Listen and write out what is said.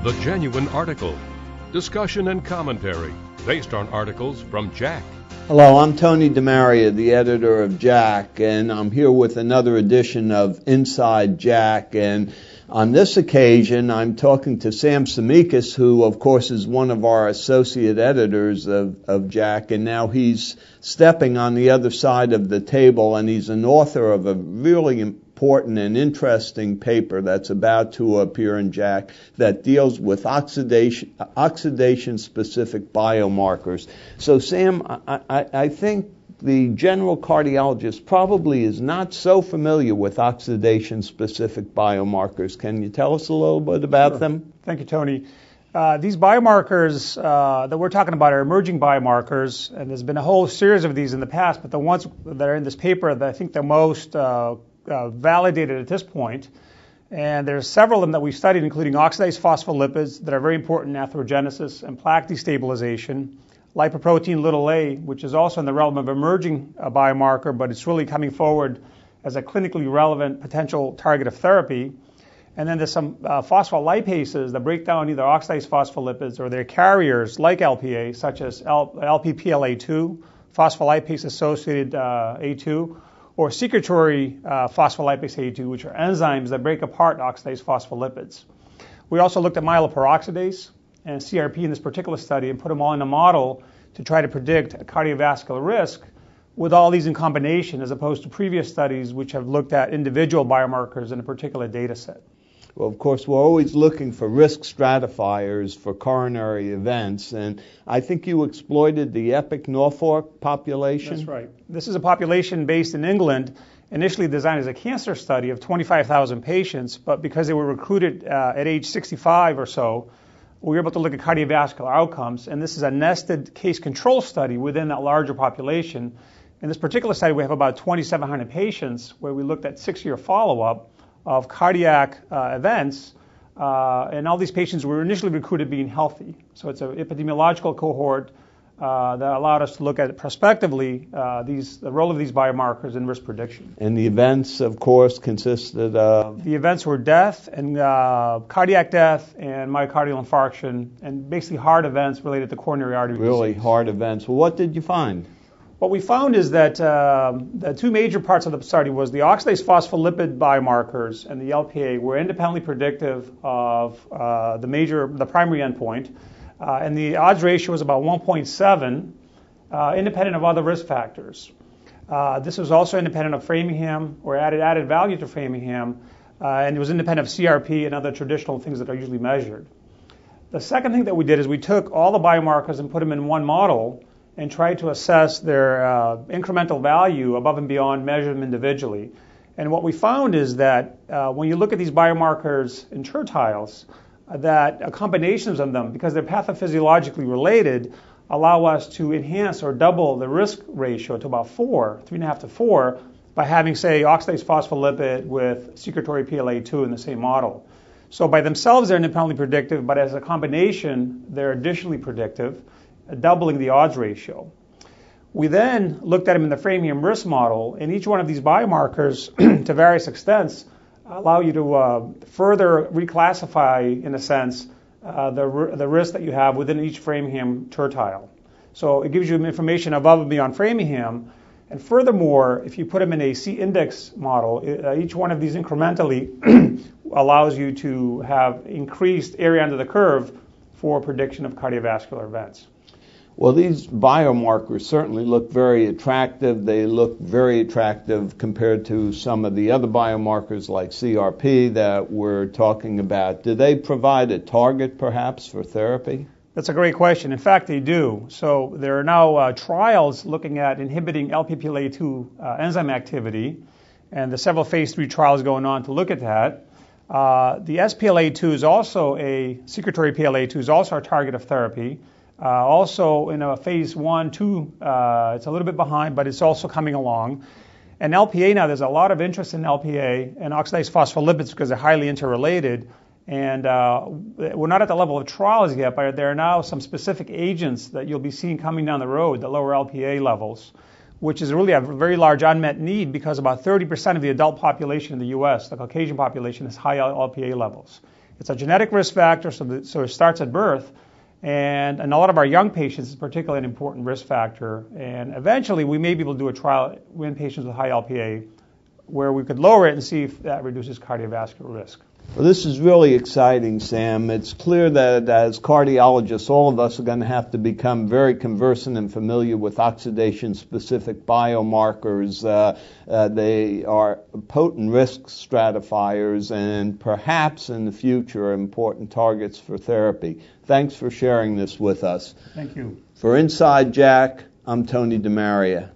The Genuine Article. Discussion and commentary based on articles from JACC. Hello, I'm Tony DeMaria, the editor of JACC, and I'm here with another edition of Inside JACC. And on this occasion, I'm talking to Sam Tsimikas, who, of course, is one of our associate editors of JACC, and now he's stepping on the other side of the table, and he's an author of a really important and interesting paper that's about to appear in JACC that deals with oxidation-specific biomarkers. So, Sam, I think the general cardiologist probably is not so familiar with oxidation-specific biomarkers. Can you tell us a little bit about them? Thank you, Tony. These biomarkers that we're talking about are emerging biomarkers, and there's been a whole series of these in the past, but the ones that are in this paper that I think the most validated at this point, and there's several of them that we've studied, including oxidized phospholipids that are very important in atherogenesis and plaque destabilization, lipoprotein(a), which is also in the realm of emerging biomarker, but it's really coming forward as a clinically relevant potential target of therapy. And then there's some phospholipases that break down either oxidized phospholipids or their carriers like LPA, such as LPPLA2, phospholipase-associated A2, or secretory phospholipase A2, which are enzymes that break apart oxidized phospholipids. We also looked at myeloperoxidase and CRP in this particular study and put them all in a model to try to predict cardiovascular risk with all these in combination, as opposed to previous studies which have looked at individual biomarkers in a particular data set. Well, of course, we're always looking for risk stratifiers for coronary events, and I think you exploited the Epic Norfolk population. That's right. This is a population based in England, initially designed as a cancer study of 25,000 patients, but because they were recruited at age 65 or so, we were able to look at cardiovascular outcomes, and this is a nested case control study within that larger population. In this particular study, we have about 2,700 patients where we looked at 6-year follow-up of cardiac events, and all these patients were initially recruited being healthy. So it's an epidemiological cohort that allowed us to look at prospectively the role of these biomarkers in risk prediction. And the events, of course, consisted of? The events were death and cardiac death and myocardial infarction, and basically heart events related to coronary artery disease. Really heart events. Well, what did you find? What we found is that the two major parts of the study was the oxidized phospholipid biomarkers and the LPA were independently predictive of the primary endpoint, and the odds ratio was about 1.7, independent of other risk factors. This was also independent of Framingham, or added value to Framingham, and it was independent of CRP and other traditional things that are usually measured. The second thing that we did is we took all the biomarkers and put them in one model and tried to assess their incremental value above and beyond, measure them individually. And what we found is that when you look at these biomarkers in tertiles, that combinations of them, because they're pathophysiologically related, allow us to enhance or double the risk ratio to about 3.5 to 4, by having, say, oxidized phospholipid with secretory PLA2 in the same model. So by themselves, they're independently predictive, but as a combination, they're additionally predictive, doubling the odds ratio. We then looked at them in the Framingham risk model, and each one of these biomarkers, to various extents, allow you to further reclassify, in a sense, the risk that you have within each Framingham tertile. So it gives you information above and beyond Framingham, and furthermore, if you put them in a C-index model, each one of these incrementally allows you to have increased area under the curve for prediction of cardiovascular events. Well, these biomarkers certainly look very attractive. They look very attractive compared to some of the other biomarkers like CRP that we're talking about. Do they provide a target, perhaps, for therapy? That's a great question. In fact, they do. So there are now trials looking at inhibiting LPPLA2 enzyme activity, and there's several phase 3 trials going on to look at that. The SPLA2 is also secretory PLA2 is also a target of therapy. Also in a phase 1-2, it's a little bit behind, but it's also coming along. And LPA now, there's a lot of interest in LPA and oxidized phospholipids because they're highly interrelated. And we're not at the level of trials yet, but there are now some specific agents that you'll be seeing coming down the road that lower LPA levels, which is really a very large unmet need because about 30% of the adult population in the U.S., the Caucasian population, has high LPA levels. It's a genetic risk factor, so it starts at birth. And in a lot of our young patients, it's particularly an important risk factor. And eventually, we may be able to do a trial in patients with high LPA where we could lower it and see if that reduces cardiovascular risk. Well, this is really exciting, Sam. It's clear that as cardiologists, all of us are going to have to become very conversant and familiar with oxidation-specific biomarkers. They are potent risk stratifiers and perhaps in the future important targets for therapy. Thanks for sharing this with us. Thank you. For Inside JACC, I'm Tony DeMaria.